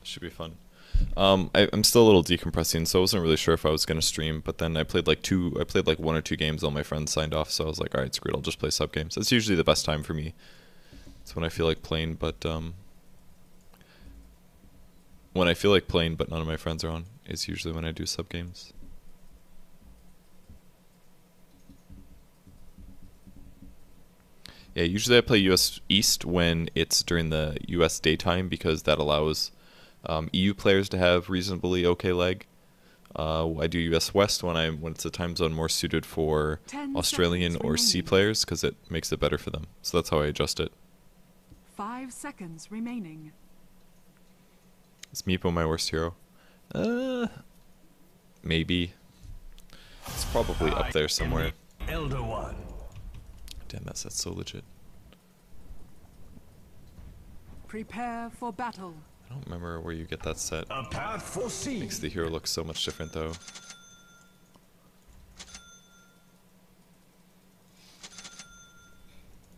Should be fun. I'm still a little decompressing, so I wasn't really sure if I was gonna stream. But then I played like 1 or 2 games. All my friends signed off, so I was like, all right, screw it. I'll just play sub games. That's usually the best time for me. It's when I feel like playing, but when I feel like playing, but none of my friends are on, is usually when I do sub games. Yeah, usually I play US East when it's during the US daytime because that allows EU players to have reasonably okay lag. I do US West when it's a time zone more suited for Australian or C players because it makes it better for them. So that's how I adjust it. 5 seconds remaining. Is Meepo my worst hero? Maybe. It's probably up there somewhere. Elder One. Damn, that's so legit. Prepare for battle. I don't remember where you get that set. A path for sea. Makes the hero look so much different though.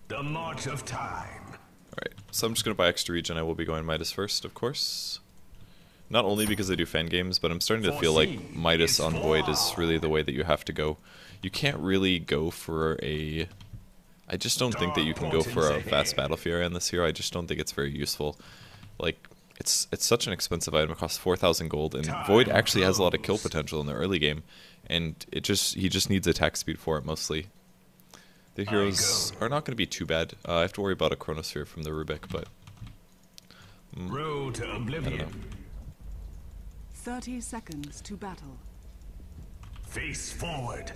The march of time. Alright, so I'm just gonna buy extra regen. I will be going Midas first, of course. Not only because I do fan games, but I'm starting to feel like Midas on Void is really the way that you have to go. You can't really go for a... I just don't think that you can go for a fast battle fury on this hero. I just don't think it's very useful. Like, it's such an expensive item. It costs 4,000 gold, and Void actually has a lot of kill potential in the early game, and he just needs attack speed for it mostly. The heroes are not going to be too bad. I have to worry about a Chronosphere from the Rubik, but Road to oblivion. 30 seconds to battle. Face forward.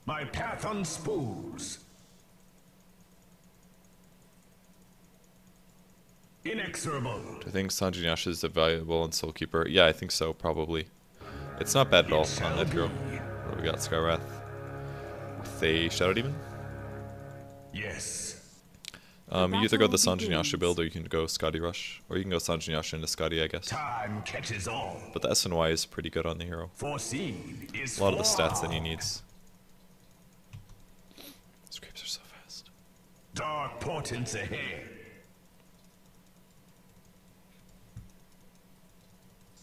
My path on spools. Inexorable. Do I think Sanjin is valuable in Soulkeeper? Yeah, I think so, probably. It's not bad at all on that hero. What do we got? Skywrath with a Shadow Demon? Yes. You either go the Sanjin build or you can go Scotty Rush. Or you can go Sanjin into Scotty, I guess. Time catches all. But the SNY is pretty good on the hero. Foreseen is a lot of the stats that he needs. These creeps are so fast. Dark portents ahead.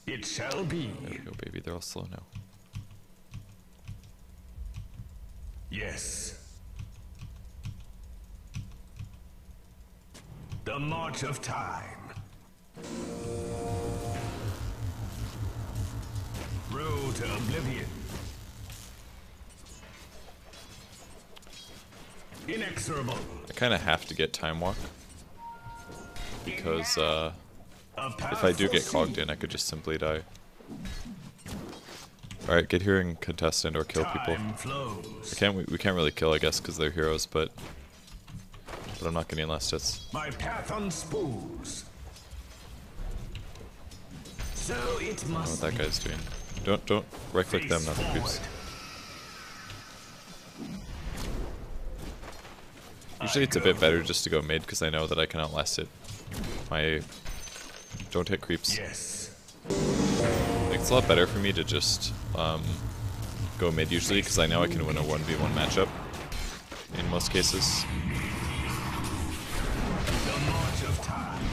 It shall be. There we go, baby. They're all slow now. Yes. The march of time. Road to oblivion. Inexorable. I kind of have to get Time Walk. Because, if I do get cogged in, I could just simply die. Alright, get here and contest and or kill people. We can't really kill, I guess, because they're heroes, but I'm not getting last hits. My path on spools. So it I don't know must what that guy's doing. Don't right click them, not the creeps. Usually it's a bit better just to go mid because I know that I can outlast it. Don't hit creeps. Yes. I think it's a lot better for me to just go mid usually because I know I can win a 1v1 matchup in most cases. The march of time.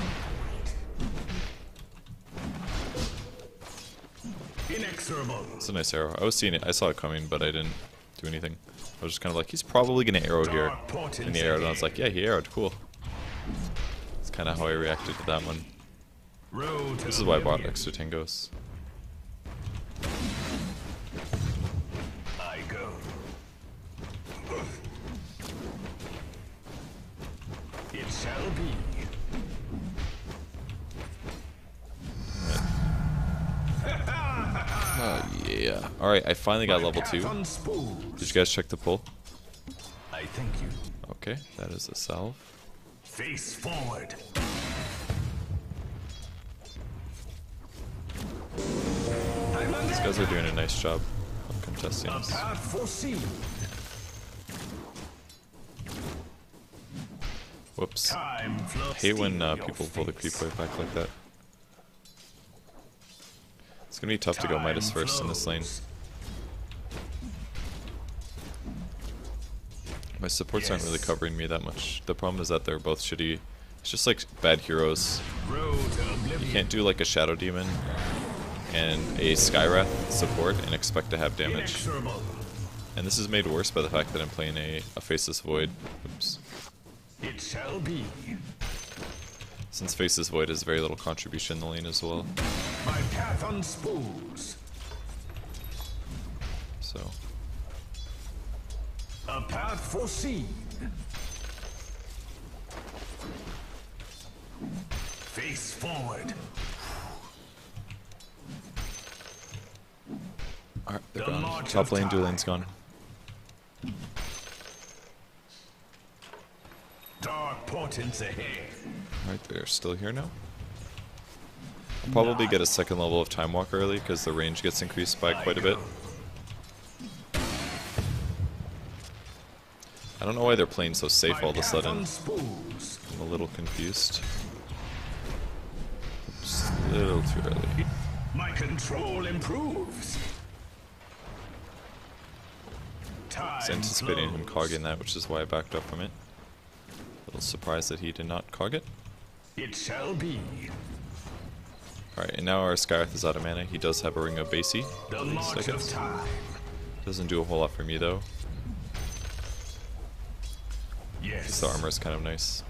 Inexorable. It's a nice arrow. I was seeing it. I saw it coming, but I didn't do anything. I was just kind of like, he's probably gonna arrow here, and he arrowed, and I was like, yeah, he arrowed. Cool. That's kind of how I reacted to that one. This is why I bought extra Tangos. I go. It shall be. Oh yeah. Alright, I finally got level 2. Did you guys check the pull? I thank you. Okay, that is a salve. Face forward. These guys are doing a nice job of contesting us. Whoops. I hate when people pull the creep wave back like that. It's gonna be tough to go Midas first in this lane. My supports aren't really covering me that much. The problem is that they're both shitty. It's just like bad heroes. You can't do like a Shadow Demon and a Skywrath support and expect to have damage. And this is made worse by the fact that I'm playing a Faceless Void. Oops. It shall be. Since Faceless Void has very little contribution in the lane as well. My path unspools. So. A path foreseen. Face forward. Alright, they're gone. Top lane, dual lane's gone. Dark portents ahead. Alright, they're still here now. I'll probably get a second level of Time Walk early because the range gets increased by quite a bit. I don't know why they're playing so safe all of a sudden. I'm a little confused. Oops, a little too early. My control improves. I was anticipating him cogging that, which is why I backed up from it. A little surprised that he did not cog it. It shall be. Alright, and now our Skywrath is out of mana. He does have a Ring of Basie, The at least, I march of guess. time. Doesn't do a whole lot for me though. Yes. The armor is kind of nice.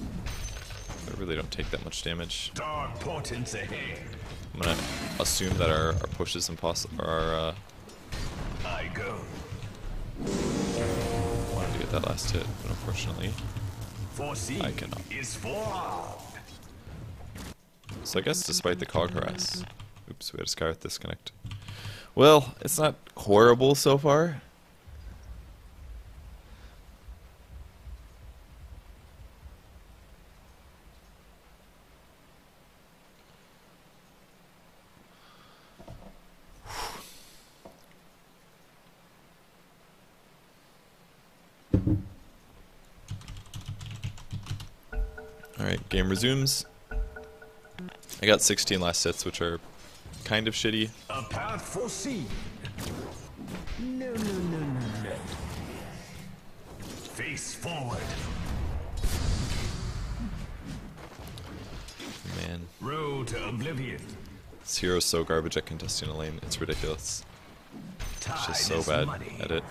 I really don't take that much damage. Dark portents ahead. I'm gonna assume that our push is impossible. Our I go. wanted to get that last hit, but unfortunately, Foreseen I cannot. is forearmed. So I guess despite the cog harass, oops, we had a Skywrath disconnect. Well, it's not horrible so far. Alright, game resumes. I got 16 last hits, which are kind of shitty. A path foreseen. No. Face forward. Man, Road to oblivion. this hero's so garbage at contesting a lane, it's ridiculous. It's just so Time is bad money. at it.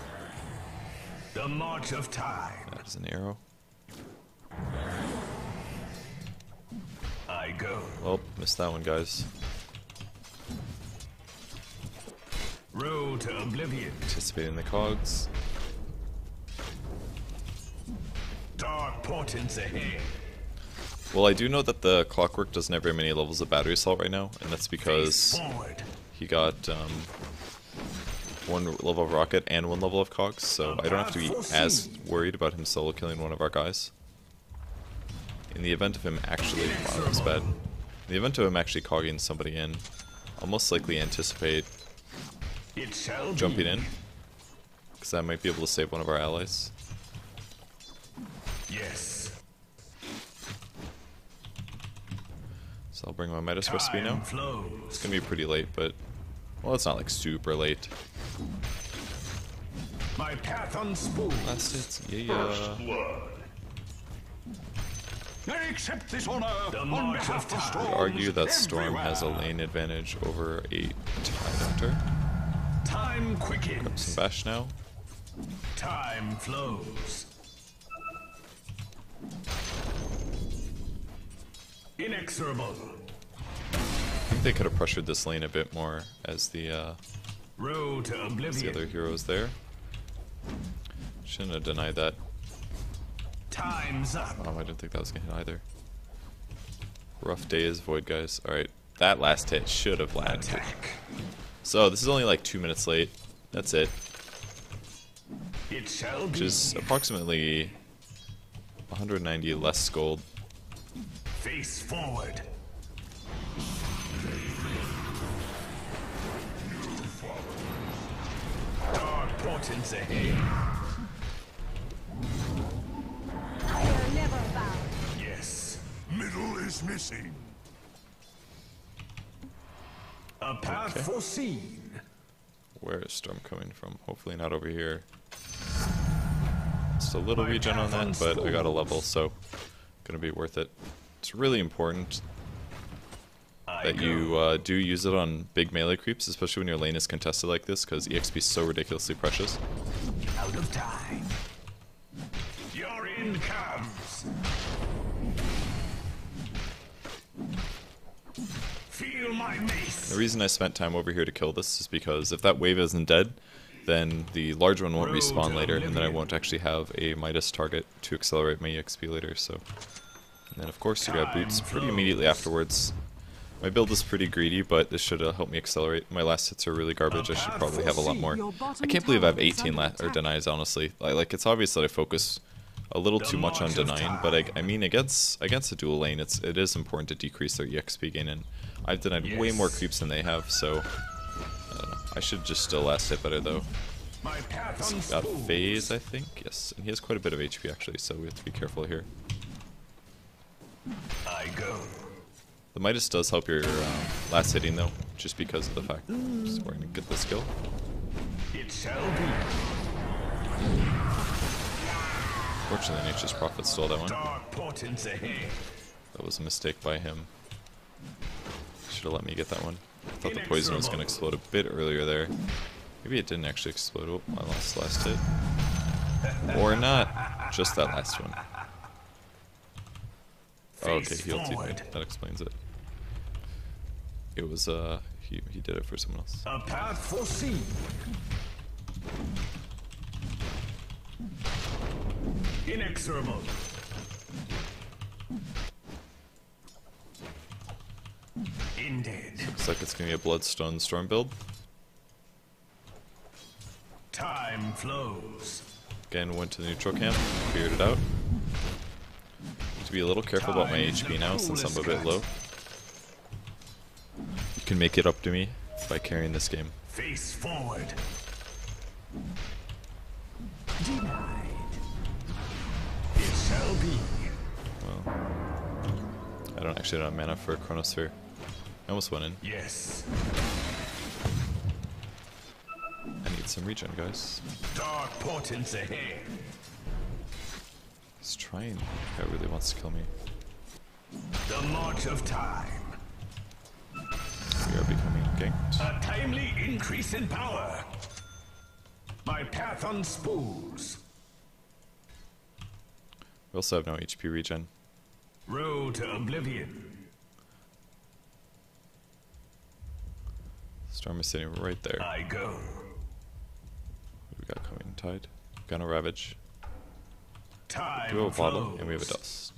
The march of time. That is an arrow. I go. Well, missed that one, guys. Road to oblivion. Anticipating the cogs. Dark portents ahead. Well, I do know that the Clockwork doesn't have very many levels of battery assault right now, and that's because Face forward. he got one level of rocket and one level of cogs, so I don't have to be as worried about him solo killing one of our guys. In the event of him actually, wow, that was bad. In the event of him actually cogging somebody in, I'll most likely anticipate It shall jumping be. in, because I might be able to save one of our allies. Yes. So I'll bring my Midas recipe now. Time flows. It's gonna be pretty late, but well, it's not like super late. My path unspooled. Last hits, yeah. Blood. I accept this honor The on march behalf of of time. Storm. I would argue that Storm has a lane advantage over a Tidehunter. Time Grab quickens. some bash now. Time flows. Inexorable. I think they could have pressured this lane a bit more as the Road to oblivion. other heroes there. Shouldn't have denied that. Time's up. Oh, I didn't think that was gonna hit either. Rough day is Void, guys. Alright, that last hit should have landed. Attack. So, this is only like 2 minutes late. That's it. It shall Which be. is approximately 190 less gold. Face forward. Dark portents ahead. Fire never bow. Yes. Middle is missing. A A path Okay. foreseen. Where is Storm coming from? Hopefully not over here. Just a little regen on that, but I got a level, so gonna be worth it. It's really important that you do use it on big melee creeps, especially when your lane is contested like this, because EXP is so ridiculously precious. Out of time. Your end comes. Feel my mace. The reason I spent time over here to kill this is because if that wave isn't dead, then the large one won't respawn later, and then I won't actually have a Midas target to accelerate my EXP later, so... And then of course you grab boots pretty immediately afterwards. My build is pretty greedy, but this should help me accelerate. My last hits are really garbage, I should probably have a lot more. I can't believe I have 18 or denies, honestly. Like, it's obvious that I focus a little too much on denying, but I mean, against a dual lane, it is important to decrease their EXP gain, and I've denied way more creeps than they have, so... I don't know. I should just still last hit better, though. My path He's got phase, I think. Yes, and he has quite a bit of HP, actually, so we have to be careful here. I go. The Midas does help your last hitting, though, just because of the fact that we're going to get the skill. It shall be. Fortunately, Nature's Prophet stole that one. Dark portents ahead. That was a mistake by him. Should have let me get that one. I thought the poison was going to explode a bit earlier there. Maybe it didn't actually explode. Oh, I lost the last hit. Or not. Just that last one. Oh, okay, heal team. That explains it. It was, he did it for someone else. A path foreseen. Inexorable. Indeed. Looks like it's going to be a Bloodstone Storm build. Time flows. Again, went to the neutral camp, cleared it out. Need to be a little careful about my HP now since I'm a bit low. You can make it up to me by carrying this game. Face forward. Denied. It shall be. Well, I don't have mana for a Chronosphere. I almost went in. Yes. I need some regen, guys. Dark portents ahead. He's trying. That guy really wants to kill me. The march of time. We are becoming ganked. A timely increase in power. My path unspools. We also have no HP regen. Road to oblivion. Storm is sitting right there. I go. What do we got coming? Tide. Gonna Ravage. Time We have a bottle, flows. and we have a dust.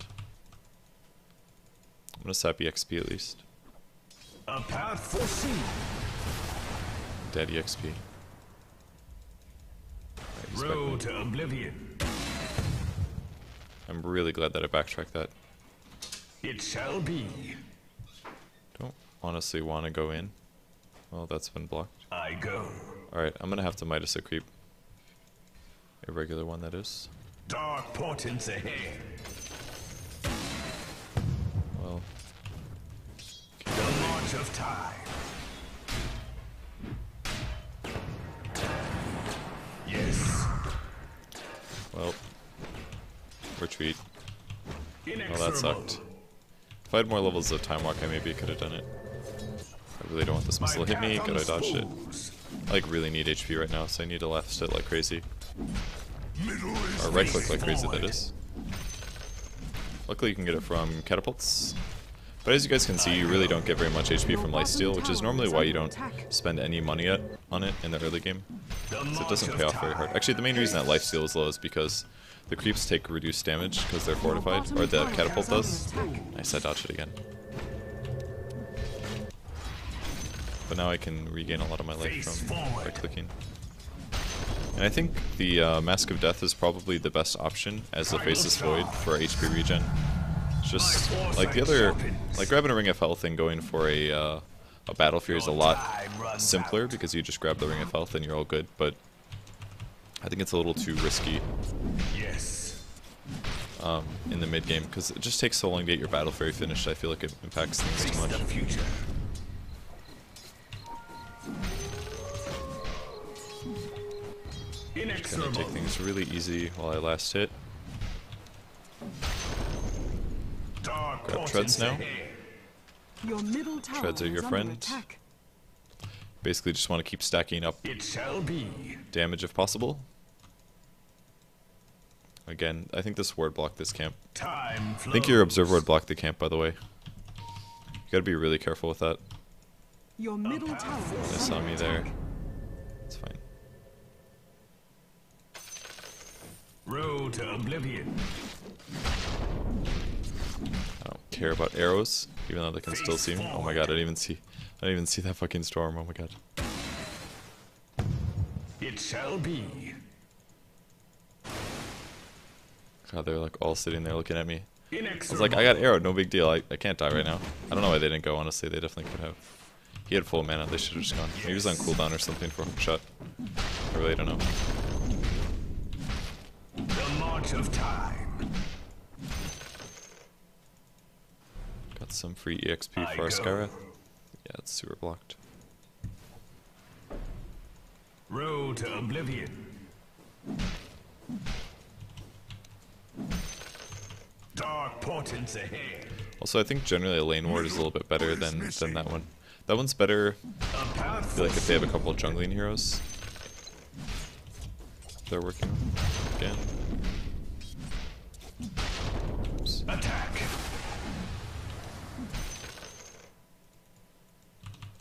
I'm gonna sap EXP at least. A path foreseen. Dead EXP. Right, he's back Road in. to oblivion. I'm really glad that I backtracked that. It shall be. Don't honestly want to go in. Well, that's been blocked. I go. Alright, I'm gonna have to Midas a creep. A regular one, that is. Dark portents ahead. Well, The march of time. Yes. well. Retreat. Oh, Inexorable. that sucked. If I had more levels of Time Walk, I maybe could have done it. I really don't want this missile to hit me. Could I dodged it? I like really need HP right now, so I need to left sit like crazy. Or right click like crazy, that is. Luckily you can get it from catapults. But as you guys can see, you really don't get very much HP from lifesteal, which is normally why you don't spend any money on it in the early game. So it doesn't pay off very hard. Actually, the main reason that lifesteal is low is because the creeps take reduced damage because they're fortified, or the catapult does. Nice, I dodged it again. But now I can regain a lot of my life from right clicking. And I think the Mask of Death is probably the best option as the Faceless Void for HP regen. It's just like the other, like grabbing a Ring of Health and going for a Battle Fury is a lot simpler because you just grab the Ring of Health and you're all good. But I think it's a little too risky Yes. in the mid game because it just takes so long to get your Battle Fury finished. I feel like it impacts things too Face much. the future. Gonna take things really easy while I last hit. Grab treads now. Your middle tower Treads are your is under friend. attack. Basically just want to keep stacking up It shall be. damage if possible. Again, I think this ward blocked this camp. Time I think your observer would block the camp, by the way. You gotta be really careful with that. Your middle tower They is saw under me attack. there. It's fine. Road to oblivion. I don't care about arrows, even though they can still see me. Oh my god, I didn't even see that fucking storm. Oh my god. It shall be. God, they're like all sitting there looking at me. I Inexorable. was like, I got arrowed, no big deal. I can't die right now. I don't know why they didn't go, honestly. They definitely could have. He had full mana, they should have just gone. Maybe he was on cooldown or something for a hook shot. I really don't know. The march of time. Got some free EXP I for our go. Skara. Yeah, it's super blocked. Road to oblivion. Dark portents ahead. Also, I think generally a lane ward is a little bit better than that one. That one's better, A path I feel like, if they have a foreseen. couple of jungling heroes. They're working again. Oops. Attack.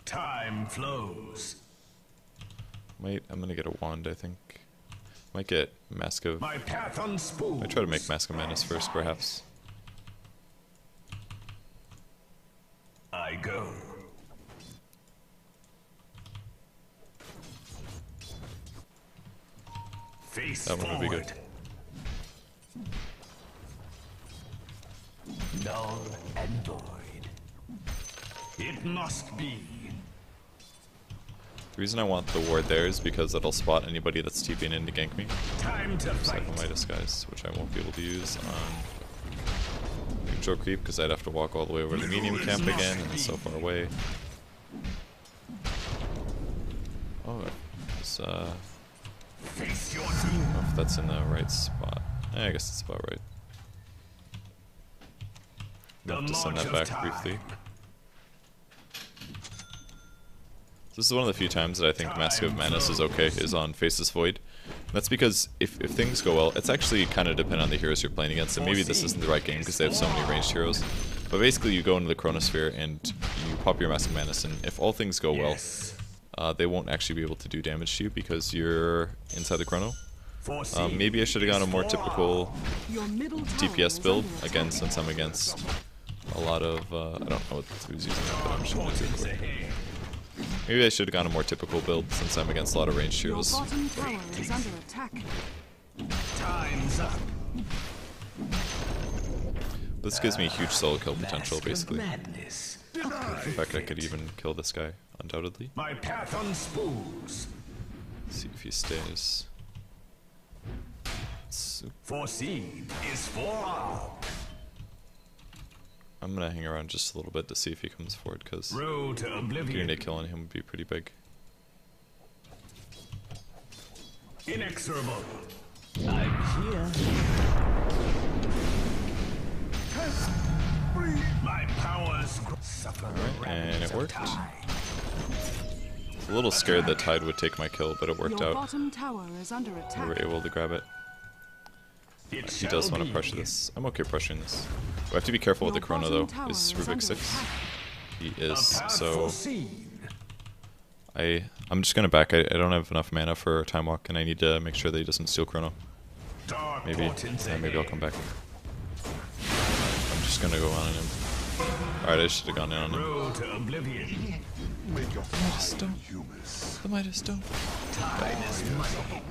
Time flows. I'm gonna get a wand, I think. Might get Mask of... My path unspooled. I try to make Mask of Madness first, perhaps. I go. Face That one forward. would be good. Null and void. It must be. The reason I want the ward there is because it'll spot anybody that's TPing in to gank me. Time to fight. Cycle my disguise, which I won't be able to use on neutral creep because I'd have to walk all the way over to medium camp again, and it's so far away. Oh, it's, Face your I don't know if that's in the right spot. I guess it's about right. The I'll have to send march that of back time. briefly. This is one of the few times that I think Mask of Madness is okay, is on Faceless Void. That's because if things go well, it's actually kind of dependent on the heroes you're playing against, and maybe this isn't the right game because they have so many ranged heroes. But basically you go into the Chronosphere and you pop your Mask of Madness, and if all things go well, Yes. they won't actually be able to do damage to you because you're inside the Chrono. Foreseen Maybe I should have gone a more is typical Your middle tower DPS is build, under again, attack. since I'm against a lot of, I don't know who's using that, but I'm just going to do portents it. ahead. Maybe I should have gone a more typical build since I'm against a lot of ranged Your heroes. bottom tower is under attack. Time's up. This gives me huge solo kill potential, Mask of basically. Madness. In fact, I could even kill this guy, undoubtedly. My path unspools. See if he stays. So Foreseen is forearmed. I'm gonna hang around just a little bit to see if he comes forward, because Road to getting oblivion. a kill on him would be pretty big. Inexorable. I'm here. My powers suffer. Alright, and it worked. Time. I was a little scared that Tide would take my kill, but it worked Your out. bottom tower is under We attack. were able to grab it. It He does shall want to be. pressure this. I'm okay pressuring this. We have to be careful with the Your Chrono, bottom though. tower Is is Rubik under 6? attack. He A is, path so foreseen. I'm just gonna back. I don't have enough mana for Time Walk, and I need to make sure that he doesn't steal Chrono. Dark Maybe, portents maybe I'll ahead. come back. I'm just gonna go on him. Alright, I should have gone in on him. Road to oblivion. Midas Stone. The Midas Stone. Time is money.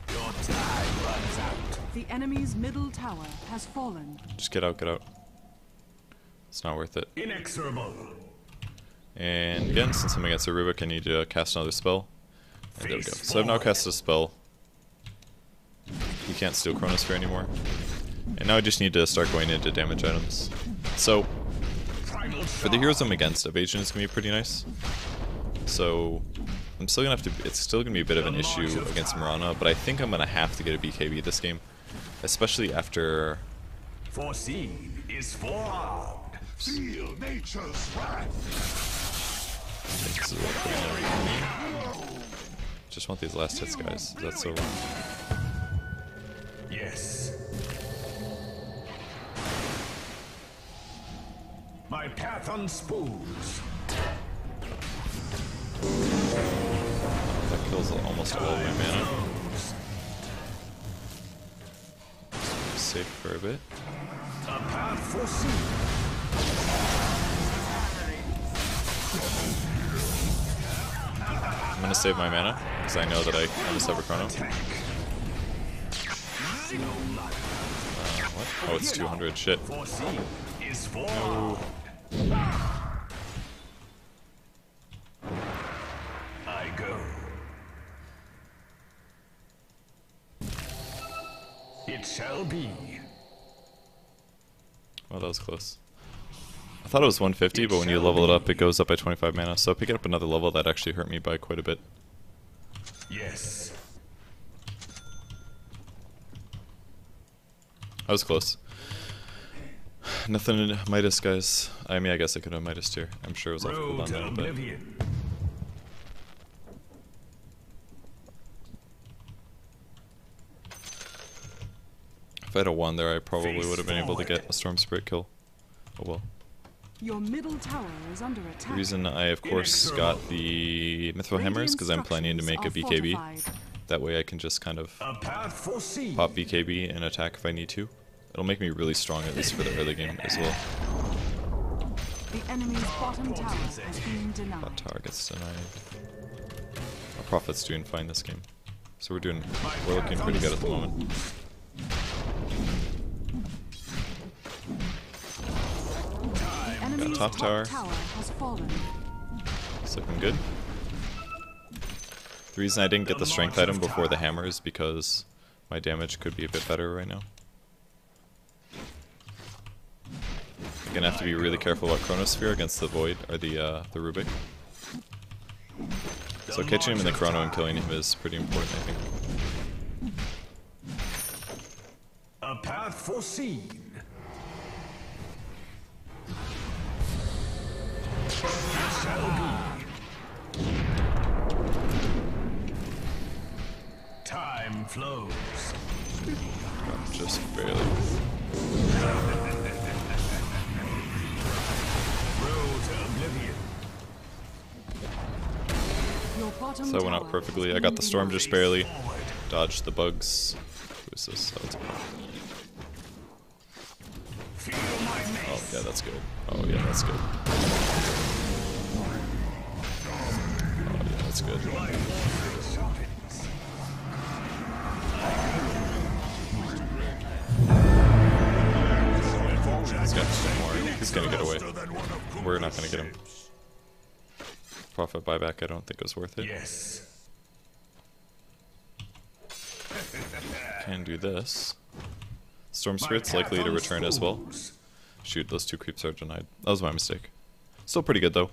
Your time runs out. The enemy's middle tower has fallen. Just get out, get out. It's not worth it. Inexorable. And again, since I'm against a Rubik, I need to cast another spell. And there we go. Face So I've now forward. cast a spell. He can't steal Chronosphere anymore. And now I just need to start going into damage items. So, Primal for the heroes I'm against, evasion is going to be pretty nice. So, I'm still gonna have to. It's still gonna be a bit of an issue against Mirana, but I think I'm gonna have to get a BKB this game, especially after. Foreseen is forearmed. Feel nature's wrath. This is what I'm putting in. Just want these last hits, guys. That's so wrong. Yes. My path unspools. That kills almost all of my mana. Safe for a bit. A path foreseen. I'm gonna save my mana because I know that I almost have a chrono. What? Oh, it's 200. Shit. Foreseen is forearmed. I go. It shall be. Oh, that was close. I thought it was 150, but when you level it up, it goes up by 25 mana. So picking up another level, that actually hurt me by quite a bit. Yes. I was close. Nothing in Midas, guys. I mean, I guess I could have Midas here. I'm sure it was off Road cooldown to then, but oblivion. if I had a 1 there, I probably would have been able to get a Storm Spirit kill. Oh well. Your middle tower is under attack. The reason I, of course, got the Mithril Hammers because I'm planning to make a BKB. That way I can just kind of A path foreseen. pop BKB and attack if I need to. It'll make me really strong, at least for the early game as well. The enemy's bottom tower has been denied. That tower gets denied. Our Prophet's doing fine this game. So we're looking pretty good at the moment. The enemy's top tower. has fallen. It's looking good. The reason I didn't get the strength item before the hammer is because my damage could be a bit better right now. I'm gonna have to be really careful about Chronosphere against the Void, or the Rubik. So catching him in the Chrono and killing him is pretty important, I think. A path foreseen. It shall be. Time flows. Just barely. Road to oblivion. Your bottom So that went out tower perfectly. has I got the been storm denied. just barely. Dodged the bugs. Who is this? Oh, it's a Feel my Oh, mace. yeah, that's good. Oh, yeah, that's good. Oh, yeah, that's good. He's got 2 more. He's gonna get away. We're not gonna get him. Profit buyback, I don't think was worth it. Yes. Can do this. Storm Spirit's likely to return as well. Shoot, those 2 creeps are denied. That was my mistake. Still pretty good though.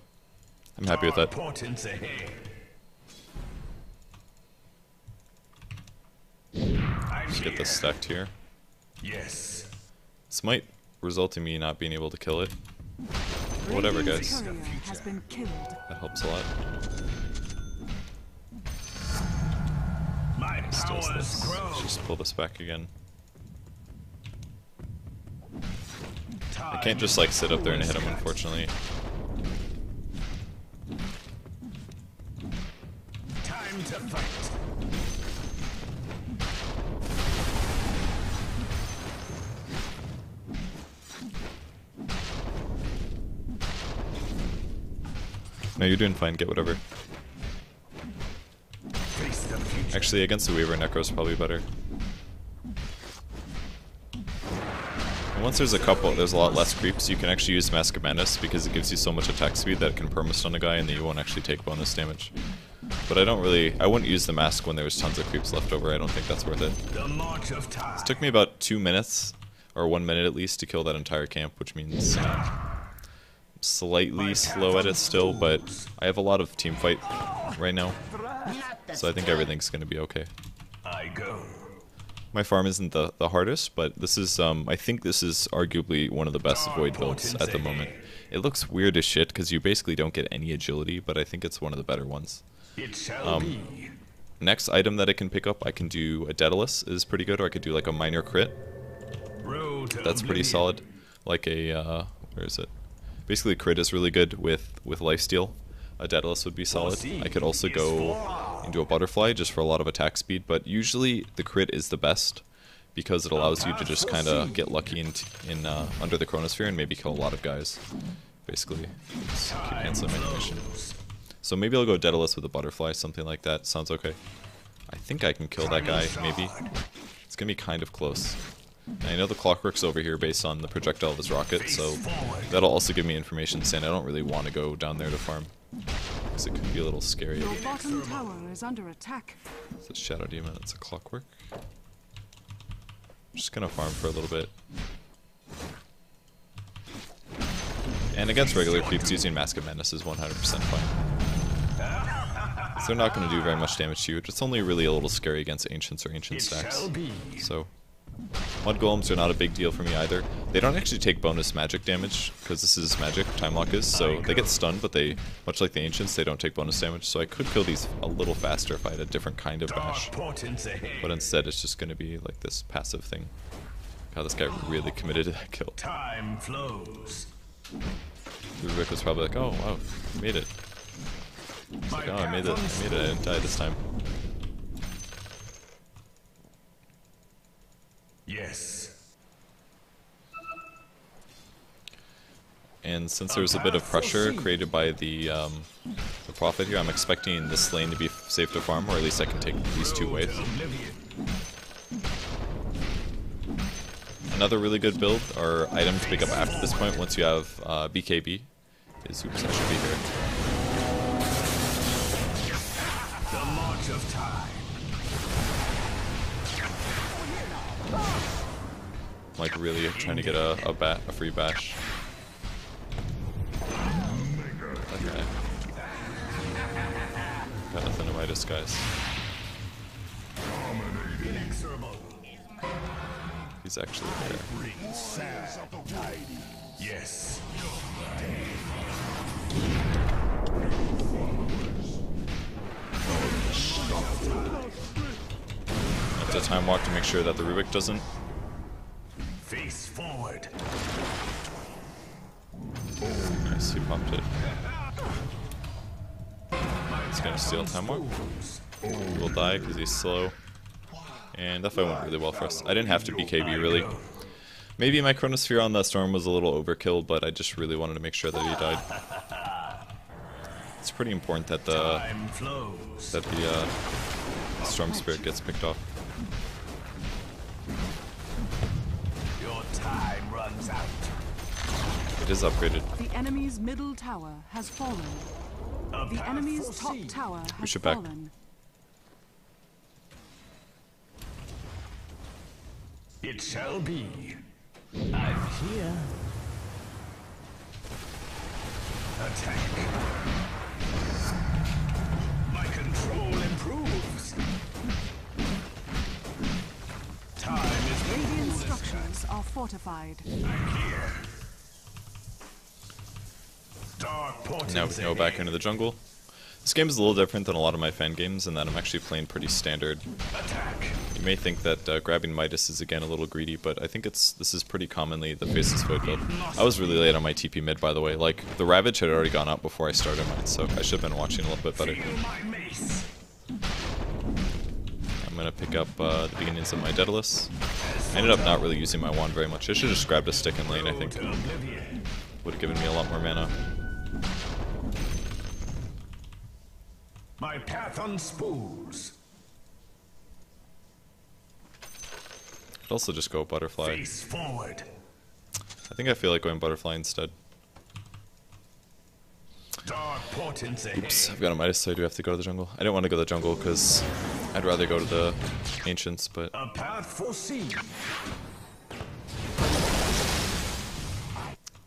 I'm happy with that. Portents ahead. Just get this stacked here. Yes. This This might result in me not being able to kill it. Whatever, Radiant's guys. courier has been killed. That helps a lot. My Still powers this. grow. Let's just pull this back again. I can't just like sit up there and hit him, unfortunately. Time to fight. No, you're doing fine. Get whatever. Face the future. Actually, against the Weaver, Necro's probably better. And once there's a lot less creeps, you can actually use Mask of Madness because it gives you so much attack speed that it can perma-stun a guy and then you won't actually take bonus damage. But I wouldn't use the mask when there was tons of creeps left over. I don't think that's worth it. The march of time. It took me about 2 minutes, or 1 minute at least, to kill that entire camp, which means I'm slightly slow at it still, but I have a lot of team fight right now, so I think everything's going to be okay. I go. My farm isn't the hardest, but this is, I think this is arguably one of the best Void builds at the moment. It looks weird as shit, because you basically don't get any agility, but I think it's one of the better ones. It shall be. Next item that I can pick up, I can do a Daedalus is pretty good, or I could do like a minor crit. That's pretty solid. Like a, where is it? Basically crit is really good with lifesteal. A Daedalus would be solid. I could also go into a butterfly just for a lot of attack speed, but usually the crit is the best because it allows you to just kind of get lucky in under the chronosphere and maybe kill a lot of guys. Basically, just keep canceling my mission. So maybe I'll go Daedalus with a butterfly, something like that. Sounds okay. I think I can kill that guy, maybe. It's gonna be kind of close. And I know the clockwork's over here based on the projectile of his rocket, so that'll also give me information saying I don't really want to go down there to farm, because it could be a little scary. Your bottom tower is under attack. It's a Shadow Demon, it's a clockwork. I'm just gonna farm for a little bit. And against regular creeps, using Mask of Madness is 100% fine. So they're not going to do very much damage to you, it's only really a little scary against Ancients or Ancient stacks. So, Mud Golems are not a big deal for me either. They don't actually take bonus magic damage, because this is magic, Time Lock is, so they get stunned, but they, much like the Ancients, they don't take bonus damage, so I could kill these a little faster if I had a different kind of bash. But instead it's just going to be like this passive thing. God, this guy really committed to that kill. Time flows. Rubik was probably like, oh wow, you made it. It's like, oh, I made it, I didn't die this time. Yes. And since there's a bit of pressure created by the Prophet here, I'm expecting this lane to be safe to farm, or at least I can take these two waves. Another really good build, or item to pick up after this point once you have BKB, is, oops, I should be here. The march of time. Like really trying to get a free bash. Okay. Got nothing to my disguise. He's actually there. Yes. It's a time walk to make sure that the Rubik doesn't. Face forward. Nice, he popped it. He's gonna steal time walk. He will die because he's slow. And that fight went really well for us. I didn't have to BKB really. Maybe my Chronosphere on that storm was a little overkill, but I just really wanted to make sure that he died. It's pretty important that the Storm Spirit gets picked off. Your time runs out. It is upgraded. The enemy's middle tower has fallen. The enemy's top tower has Push it back. fallen. It shall be. I'm here. Attack. My control improves. Time is Radiant structures are fortified. I'm here. Dark portents. Now we can go back into the jungle. This game is a little different than a lot of my fan games in that I'm actually playing pretty standard. Attack. You may think that grabbing Midas is again a little greedy, but I think this is pretty commonly the Faceless Void build. I was really late on my TP mid, by the way. Like, the Ravage had already gone out before I started mine, so I should have been watching a little bit better. Feel my mace. I'm gonna pick up the beginnings of my Daedalus. I ended up not really using my wand very much. I should have just grabbed a stick in lane, I think. Would have given me a lot more mana. My path unspools. I'd also just go Butterfly. Face forward. I think I feel like going Butterfly instead. Dark portents ahead. Oops, I've got a Midas, so I do have to go to the jungle. I didn't want to go to the jungle because I'd rather go to the Ancients, but A path foreseen.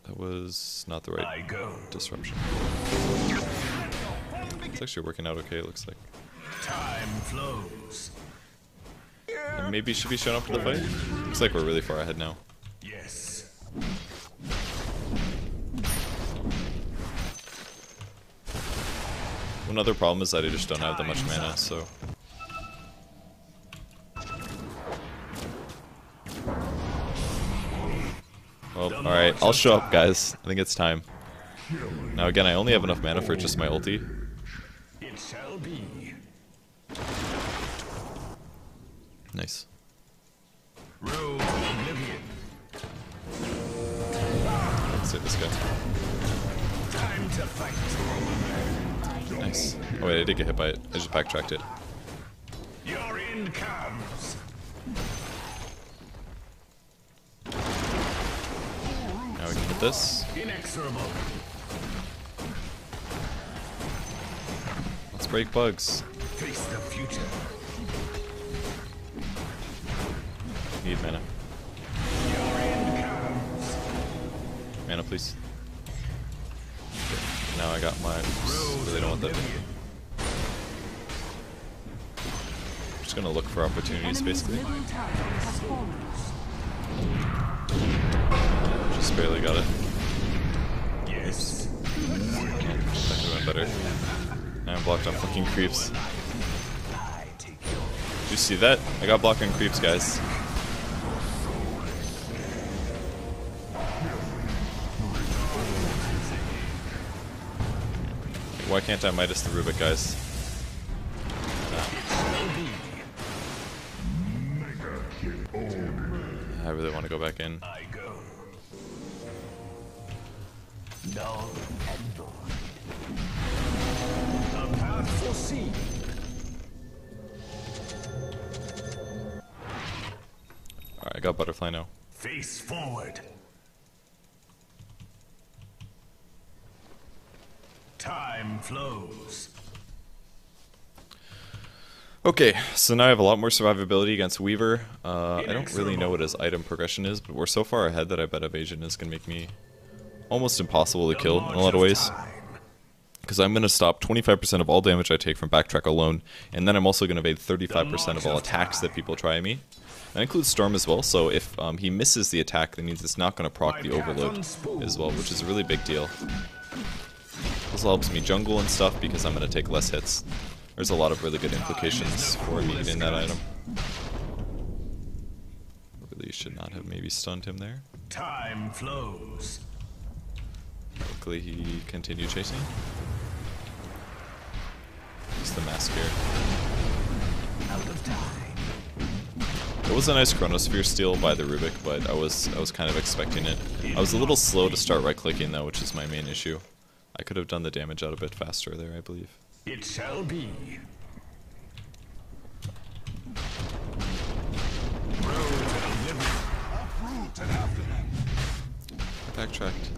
that That was not the right disruption. It's actually working out okay, it looks like. Time flows. And maybe should be showing up for the fight? Looks like we're really far ahead now. Yes. One other problem is that I just don't have that much mana, so... Well, alright, I'll show up, guys. I think it's time. Now again, I only have enough mana for just my ulti. It shall be. Nice. Road to oblivion. Let's save this guy. Time to fight. Nice. Oh wait, I did get hit by it. I just backtracked it. Your end comes. Now we can hit this. Inexorable. Let's break bugs. Face the future. Need mana. Your end comes. Mana, please. Okay, now I got mine. Really don't want that. Just gonna look for opportunities, basically. Middle tower has fallen. Just barely got it. Yes. That could have been better. Now I'm blocked on fucking creeps. Did you see that? I got blocked on creeps, guys. Why can't I Midas the Rubik, guys? I really want to go back in. I go. Null and void. The path foreseen. Alright, I got Butterfly now. Face forward. Time flows. Okay, so now I have a lot more survivability against Weaver. I don't really know what his item progression is, but we're so far ahead that I bet evasion is going to make me almost impossible to kill in a lot of ways. Because I'm going to stop 25% of all damage I take from backtrack alone, and then I'm also going to evade 35% of all attacks that people try at me. That includes Storm as well, so if he misses the attack, that means it's not going to proc the Overload as well, which is a really big deal. Also helps me jungle and stuff because I'm going to take less hits. There's a lot of really good implications for me getting that item. Really should not have maybe stunned him there. Time flows. Luckily he continued chasing. Just the mask here. Out of time. It was a nice Chronosphere steal by the Rubik, but I was kind of expecting it. I was a little slow to start right clicking though, which is my main issue. I could have done the damage out a bit faster there, I believe. It shall be. Backtracked.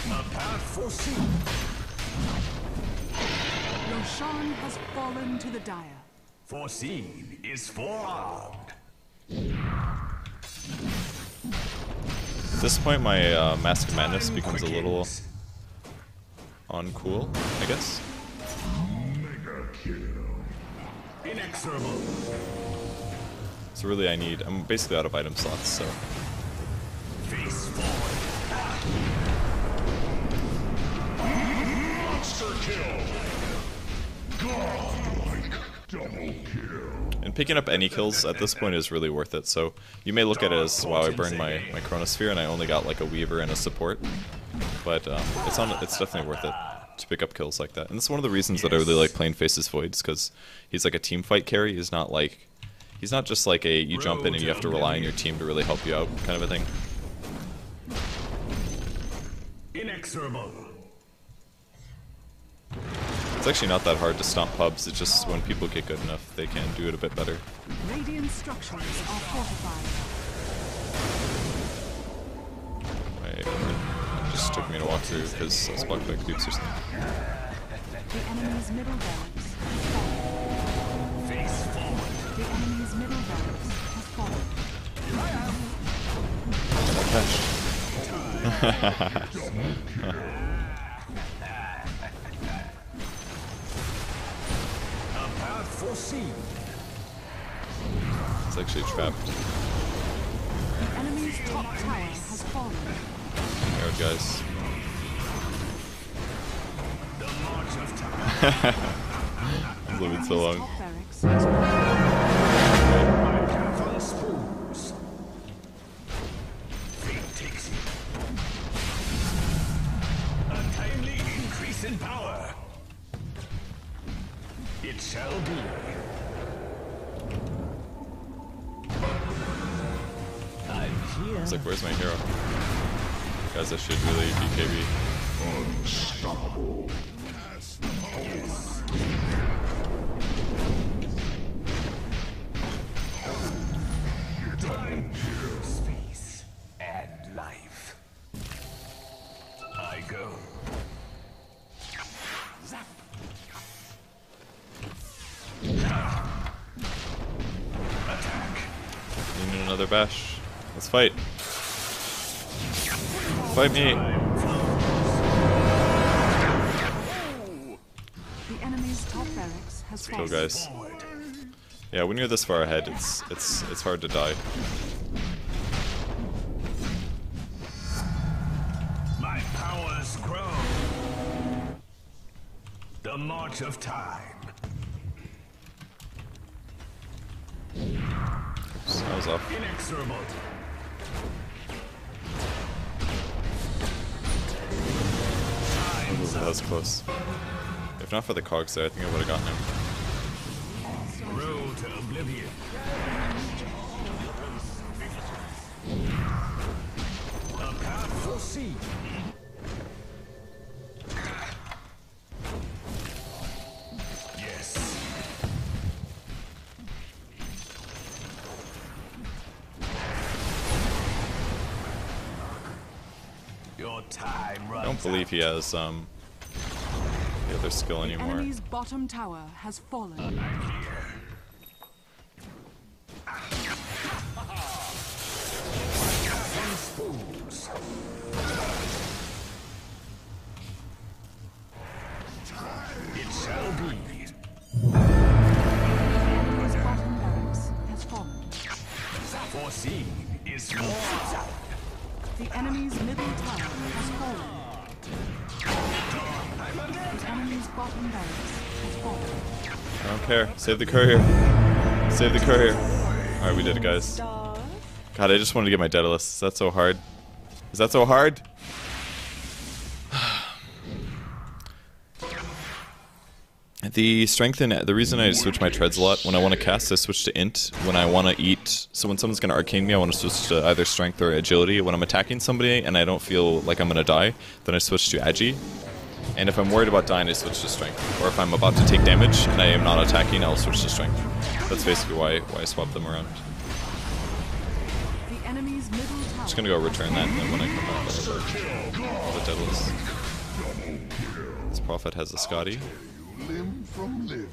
The path foreseen. Roshan has fallen to the dire. Foreseen is forearmed. At this point, my Mask of Madness becomes a little uncool, I guess. Inexorable. So really, I'm basically out of item slots, so. Face forward. Monster kill. Godlike double kill. And picking up any kills at this point is really worth it, so you may look at it as, wow, I burned my Chronosphere and I only got like a Weaver and a support. But it's definitely worth it to pick up kills like that. And that's one of the reasons that I really like playing Faceless Voids, because he's like a team fight carry. He's not just like a you jump in and you have to rely on your team to really help you out kind of a thing. Inexorable. It's actually not that hard to stomp pubs, it's just when people get good enough, they can do it a bit better. Radiant structures are fortified. Wait, just took me to walk through because I was blocked by creeps or something. The enemy's middle barracks has fallen. Face forward. The enemy's middle barracks has fallen. A path foreseen. It's actually trapped. The enemy's top tower has fallen. Arrowed guys. The march of time. It's living so long. Top barracks has fallen. My path on spools. Fate takes you. A timely increase in power. It shall be. I'm here. It's like, where's my hero? Guys, I should really BKB. Unstoppable. Space and life. I go. Zap. Attack. You need another bash. Let's fight. Fight me. The enemy's top barracks has Go, fallen. guys. Yeah, when you're this far ahead, it's hard to die. My powers grow. The march of time. Oops, I was off. Inexorable. Ooh, that was close. If not for the cogs there, I think I would have gotten him. Road to oblivion. A path foreseen. Yes. Your time runs I don't believe he has the other skill The anymore. enemy's bottom tower has fallen. I'm here. Spools. It shall be. The enemy's bottom barracks has fallen. Foreseen is more. The enemy's middle tower has fallen. The enemy's bottom barracks has fallen. I don't care. Save the courier. Save the courier. Alright, we did it, guys. God, I just wanted to get my Daedalus. Is that so hard? Is that so hard? The strength in the reason I switch my treads a lot, when I want to cast, I switch to int. When I want to eat, so when someone's going to arcane me, I want to switch to either strength or agility. When I'm attacking somebody and I don't feel like I'm going to die, then I switch to agi. And if I'm worried about dying, I switch to strength. Or if I'm about to take damage and I am not attacking, I'll switch to strength. That's basically why I swap them around. The enemy's middle tower. I'm just gonna go return that, and then when I come back, the Daedalus. This Prophet has a Scotty. Limb from limb.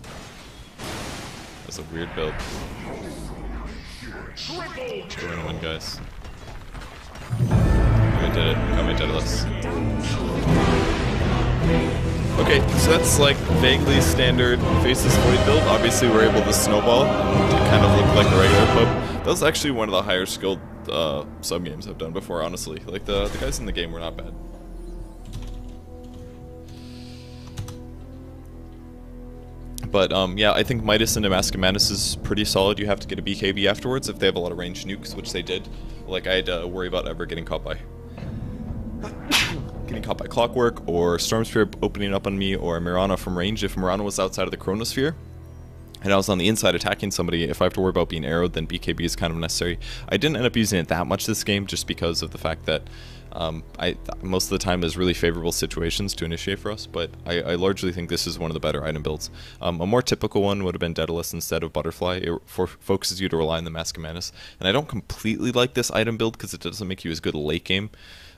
That's a weird build. We're gonna win, guys. We did it. Got my Daedalus. Okay, so that's like vaguely standard Faceless Void build. Obviously, we're able to snowball to kind of look like a regular pub. That was actually one of the higher skilled sub games I've done before, honestly. Like the guys in the game were not bad. But yeah, I think Midas into Mask of Madness is pretty solid. You have to get a BKB afterwards if they have a lot of ranged nukes, which they did. Like I had to worry about ever getting caught by Clockwork, or Storm Spirit opening up on me, or Mirana from range. If Mirana was outside of the Chronosphere and I was on the inside attacking somebody, if I have to worry about being arrowed, then BKB is kind of necessary. I didn't end up using it that much this game just because of the fact that most of the time is really favorable situations to initiate for us, but I largely think this is one of the better item builds. A more typical one would have been Daedalus instead of Butterfly. It focuses you to rely on the Mask of Madness, and I don't completely like this item build because it doesn't make you as good late game.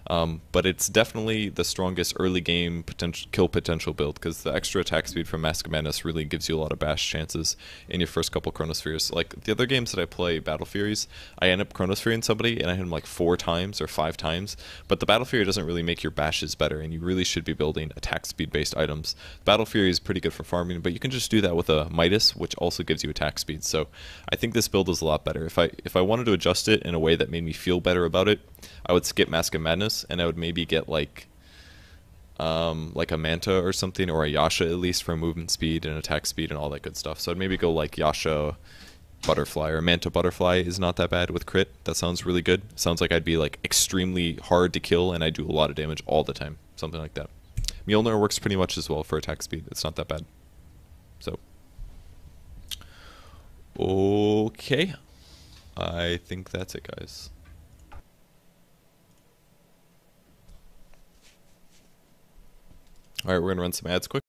But it's definitely the strongest early game kill potential build, because the extra attack speed from Mask of Madness really gives you a lot of bash chances in your first couple Chronospheres. Like the other games that I play, Battle Furies, I end up Chronosphereing somebody and I hit him like 4 times or 5 times, but the Battle Fury doesn't really make your bashes better, and you really should be building attack speed based items. Battle Fury is pretty good for farming, but you can just do that with a Midas, which also gives you attack speed. So I think this build is a lot better. If I wanted to adjust it in a way that made me feel better about it, I would skip Mask of Madness and I would maybe get like a Manta or something, or a Yasha at least, for movement speed and attack speed and all that good stuff. So I'd maybe go like Yasha Butterfly, or Manta Butterfly is not that bad with crit. That sounds really good. Sounds like I'd be like extremely hard to kill and I do a lot of damage all the time. Something like that. Mjolnir works pretty much as well for attack speed. It's not that bad. So okay, I think that's it, guys. Alright, we're gonna run some ads quick.